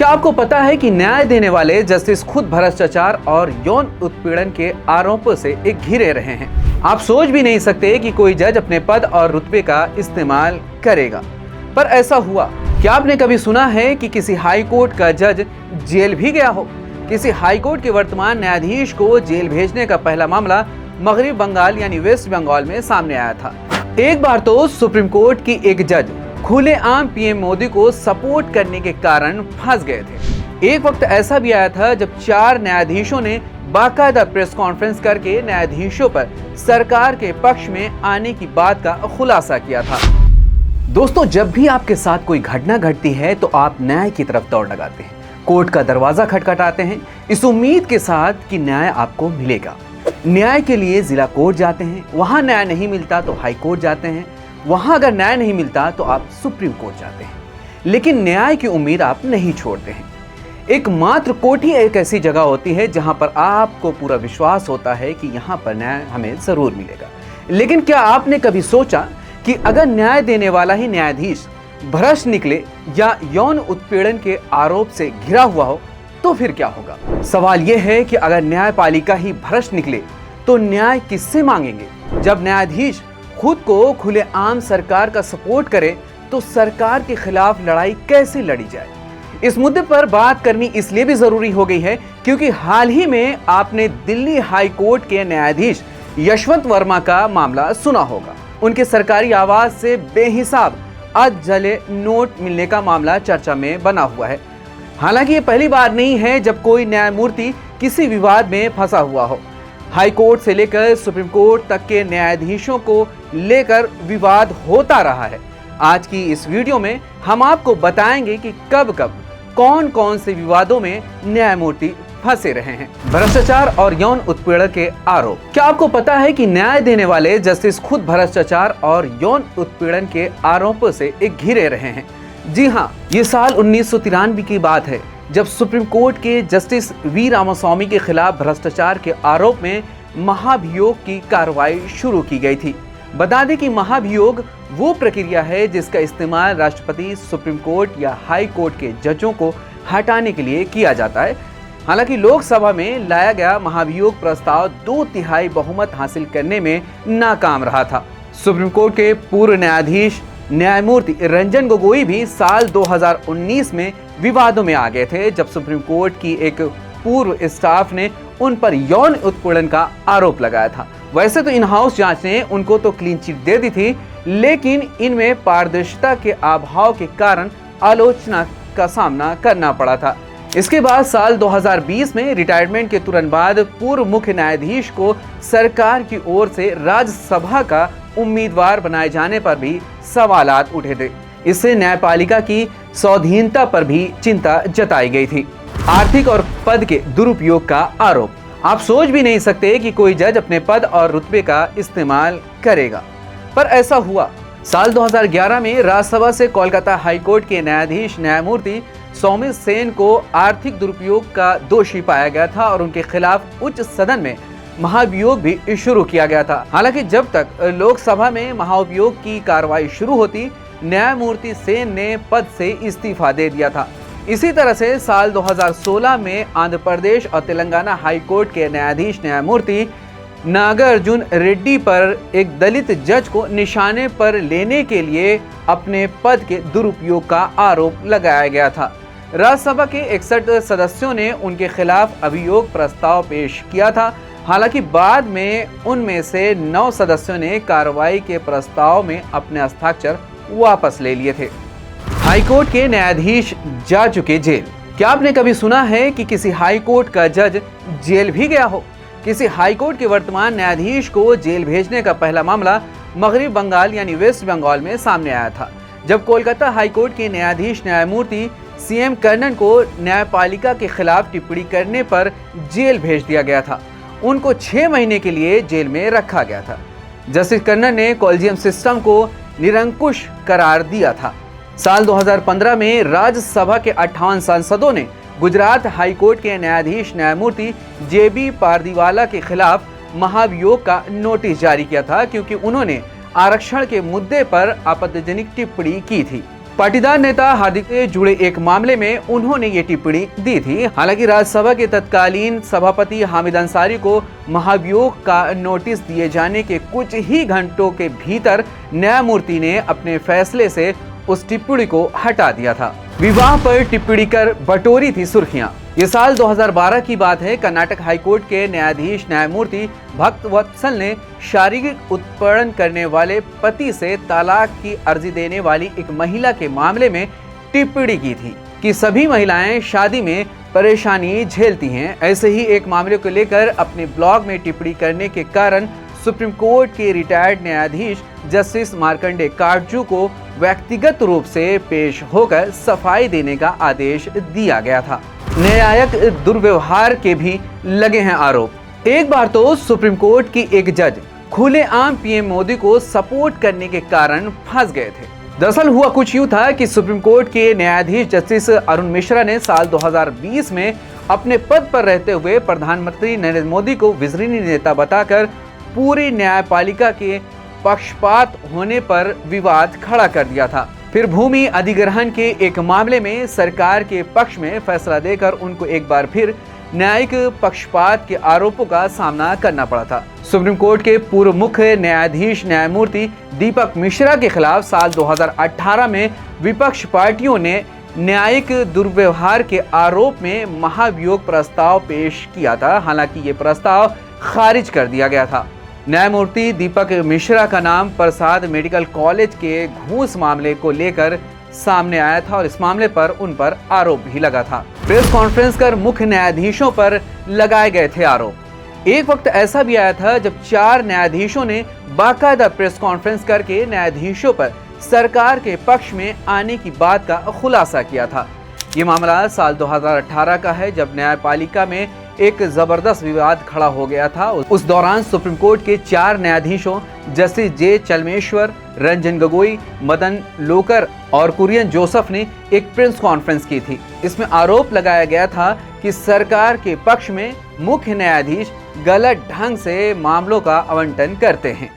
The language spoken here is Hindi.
क्या आपको पता है कि न्याय देने वाले जस्टिस खुद भ्रष्टाचार और यौन उत्पीड़न के आरोपों से एक घिरे रहे हैं। आप सोच भी नहीं सकते कि कोई जज अपने पद और रुतबे का इस्तेमाल करेगा, पर ऐसा हुआ। क्या आपने कभी सुना है कि किसी हाई कोर्ट का जज जेल भी गया हो? किसी हाई कोर्ट के वर्तमान न्यायाधीश को जेल भेजने का पहला मामला मगरबी बंगाल यानी वेस्ट बंगाल में सामने आया था। एक बार तो सुप्रीम कोर्ट की एक जज खुलेआम पीएम मोदी को सपोर्ट करने के कारण फंस गए थे। एक वक्त ऐसा भी आया था जब 4 न्यायाधीशों ने बाकायदा प्रेस कॉन्फ्रेंस करके न्यायाधीशों पर सरकार के पक्ष में आने की बात का खुलासा किया था। दोस्तों, जब भी आपके साथ कोई घटना घटती है तो आप न्याय की तरफ दौड़ लगाते हैं, कोर्ट का दरवाजा खटखटाते हैं, इस उम्मीद के साथ कि न्याय आपको मिलेगा। न्याय के लिए जिला कोर्ट जाते हैं, वहां न्याय नहीं मिलता तो हाई कोर्ट जाते हैं, वहां अगर न्याय नहीं मिलता तो आप सुप्रीम कोर्ट जाते हैं, लेकिन न्याय की उम्मीद आप नहीं छोड़ते हैं। एकमात्र कोर्ट ही एक ऐसी जगह होती है जहां पर आपको पूरा विश्वास होता है कि यहां पर न्याय हमें जरूर मिलेगा। लेकिन क्या आपने कभी सोचा कि अगर न्याय देने वाला ही न्यायाधीश भ्रष्ट निकले या यौन उत्पीड़न के आरोप से घिरा हुआ हो तो फिर क्या होगा? सवाल यह है कि अगर न्यायपालिका ही भ्रष्ट निकले तो न्याय किससे मांगेंगे? जब न्यायाधीश खुद को खुलेआम सरकार का सपोर्ट करे तो सरकार के खिलाफ लड़ाई कैसे लड़ी जाए? इस मुद्दे पर बात करनी इसलिए भी जरूरी हो गई है क्योंकि हाल ही में आपने दिल्ली हाई कोर्ट के न्यायाधीश यशवंत वर्मा का मामला सुना होगा। उनके सरकारी आवास से बेहिसाब अधजले नोट मिलने का मामला चर्चा में बना हुआ है। हालांकि ये पहली बार नहीं है जब कोई न्यायमूर्ति किसी विवाद में फंसा हुआ हो। हाई कोर्ट से लेकर सुप्रीम कोर्ट तक के न्यायाधीशों को लेकर विवाद होता रहा है। आज की इस वीडियो में हम आपको बताएंगे कि कब कब कौन कौन से विवादों में न्यायमूर्ति फंसे रहे हैं। भ्रष्टाचार और यौन उत्पीड़न के आरोप। क्या आपको पता है कि न्याय देने वाले जस्टिस खुद भ्रष्टाचार और यौन उत्पीड़न के आरोपों से एक घिरे रहे हैं? जी हाँ, ये साल 1993 की बात है जब सुप्रीम कोर्ट के जस्टिस वी रामास्वामी के खिलाफ भ्रष्टाचार के आरोप में महाभियोग की कार्रवाई शुरू की गई थी। बता दें कि महाभियोग वो प्रक्रिया है जिसका इस्तेमाल राष्ट्रपति, सुप्रीम कोर्ट या हाई कोर्ट के जजों को हटाने के लिए किया जाता है। हालांकि लोकसभा में लाया गया महाभियोग प्रस्ताव 2/3 बहुमत हासिल करने में नाकाम रहा था। सुप्रीम कोर्ट के पूर्व न्यायाधीश न्यायमूर्ति रंजन गोगोई भी साल 2019 में विवादों में आ गए थे जब सुप्रीम कोर्ट की एक पूर्व स्टाफ ने उन पर यौन उत्पीड़न का आरोप लगाया था। वैसे तो इन हाउस जांच ने उनको तो क्लीन चिट दे दी थी, लेकिन इनमें पारदर्शिता के अभाव के कारण आलोचना का सामना करना पड़ा था। इसके बाद साल 2020 में रिटायरमेंट के तुरंत बाद पूर्व मुख्य न्यायाधीश को सरकार की ओर से राज्यसभा का उम्मीदवार बनाए जाने पर भी सवालात उठे थे। इससे न्यायपालिका की स्वाधीनता पर भी चिंता जताई गई थी। आर्थिक और पद के दुरुपयोग का आरोप। आप सोच भी नहीं सकते कि कोई जज अपने पद और रुतबे का इस्तेमाल करेगा, पर ऐसा हुआ। साल 2011 में राज्यसभा से कोलकाता हाई कोर्ट के न्यायाधीश न्यायमूर्ति सौमित्र सेन को आर्थिक दुरुपयोग का दोषी पाया गया था और उनके खिलाफ उच्च सदन में महाभियोग भी शुरू किया गया था। हालांकि जब तक लोकसभा में महाभियोग की कार्रवाई शुरू होती, न्यायमूर्ति सेन ने पद से इस्तीफा दे दिया था। इसी तरह से साल 2016 में आंध्र प्रदेश और तेलंगाना हाई कोर्ट के न्यायाधीश न्यायमूर्ति नागार्जुन रेड्डी पर एक दलित जज को निशाने पर लेने के लिए अपने पद के दुरुपयोग का आरोप लगाया गया था। राज्यसभा के 61 सदस्यों ने उनके खिलाफ अभियोग प्रस्ताव पेश किया था। हालांकि बाद में उनमें से 9 सदस्यों ने कार्रवाई के प्रस्ताव में अपने हस्ताक्षर वापस ले लिए थे। हाई कोर्ट के न्यायाधीश जा चुके जेल। क्या आपने कभी सुना है कि किसी हाई कोर्ट का जज जेल भी गया हो? किसी हाई कोर्ट के वर्तमान न्यायाधीश को जेल भेजने का पहला मामला मगरबी बंगाल यानी वेस्ट बंगाल में सामने आया था जब कोलकाता हाई कोर्ट के न्यायाधीश न्यायमूर्ति सीएम कन्नन को न्यायपालिका के खिलाफ टिप्पणी करने पर जेल भेज दिया गया था। उनको 6 महीने के लिए जेल में रखा गया था। जस्टिस कन्नन ने कॉलेजियम सिस्टम को निरंकुश करार दिया था। साल 2015 में राज्यसभा के 58 सांसदों ने गुजरात हाई कोर्ट के न्यायाधीश न्यायमूर्ति जेबी पारदीवाला के खिलाफ महाभियोग का नोटिस जारी किया था क्योंकि उन्होंने आरक्षण के मुद्दे पर आपत्तिजनक टिप्पणी की थी। पाटीदार नेता हार्दिक से जुड़े एक मामले में उन्होंने ये टिप्पणी दी थी। हालांकि राज्यसभा के तत्कालीन सभापति हामिद अंसारी को महाभियोग का नोटिस दिए जाने के कुछ ही घंटों के भीतर न्यायमूर्ति ने अपने फैसले से उस टिप्पणी को हटा दिया था। विवाह पर टिप्पणी कर बटोरी थी सुर्खियां। ये साल 2012 की बात है। कर्नाटक हाईकोर्ट के न्यायाधीश न्यायमूर्ति भक्तवत्सल ने शारीरिक उत्पीड़न करने वाले पति से तलाक की अर्जी देने वाली एक महिला के मामले में टिप्पणी की थी कि सभी महिलाएं शादी में परेशानी झेलती हैं। ऐसे ही एक मामले को लेकर अपने ब्लॉग में टिप्पणी करने के कारण सुप्रीम कोर्ट के रिटायर्ड न्यायाधीश जस्टिस मार्कंडे काटजू को व्यक्तिगत रूप से पेश होकर सफाई देने का आदेश दिया गया था। न्यायिक दुर्व्यवहार के भी लगे हैं आरोप। एक बार तो सुप्रीम कोर्ट की एक जज खुलेआम पीएम मोदी को सपोर्ट करने के कारण फंस गए थे। दरअसल हुआ कुछ यूं था कि सुप्रीम कोर्ट के न्यायाधीश जस्टिस अरुण मिश्रा ने साल 2020 में अपने पद पर रहते हुए प्रधानमंत्री नरेंद्र मोदी को विजयी नेता बताकर पूरी न्यायपालिका के पक्षपात होने पर विवाद खड़ा कर दिया था। फिर भूमि अधिग्रहण के एक मामले में सरकार के पक्ष में फैसला देकर उनको एक बार फिर न्यायिक पक्षपात के आरोपों का सामना करना पड़ा था। सुप्रीम कोर्ट के पूर्व मुख्य न्यायाधीश न्यायमूर्ति दीपक मिश्रा के खिलाफ साल 2018 में विपक्ष पार्टियों ने न्यायिक दुर्व्यवहार के आरोप में महाभियोग प्रस्ताव पेश किया था। हालांकि ये प्रस्ताव खारिज कर दिया गया था। न्यायमूर्ति दीपक मिश्रा का नाम प्रसाद मेडिकल कॉलेज के घूस मामले को लेकर सामने आया था और इस मामले पर उन पर आरोप भी लगा था। प्रेस कॉन्फ्रेंस कर मुख्य न्यायाधीशों पर लगाए गए थे आरोप। एक वक्त ऐसा भी आया था जब 4 न्यायाधीशों ने बाकायदा प्रेस कॉन्फ्रेंस करके न्यायाधीशों पर सरकार के पक्ष में आने की बात का खुलासा किया था। ये मामला साल 2018 का है जब न्यायपालिका में एक जबरदस्त विवाद खड़ा हो गया था। उस दौरान सुप्रीम कोर्ट के 4 न्यायाधीशों जस्टिस जे चलमेश्वर, रंजन गोगोई, मदन लोकर और कुरियन जोसेफ ने एक प्रेस कॉन्फ्रेंस की थी। इसमें आरोप लगाया गया था कि सरकार के पक्ष में मुख्य न्यायाधीश गलत ढंग से मामलों का आवंटन करते हैं।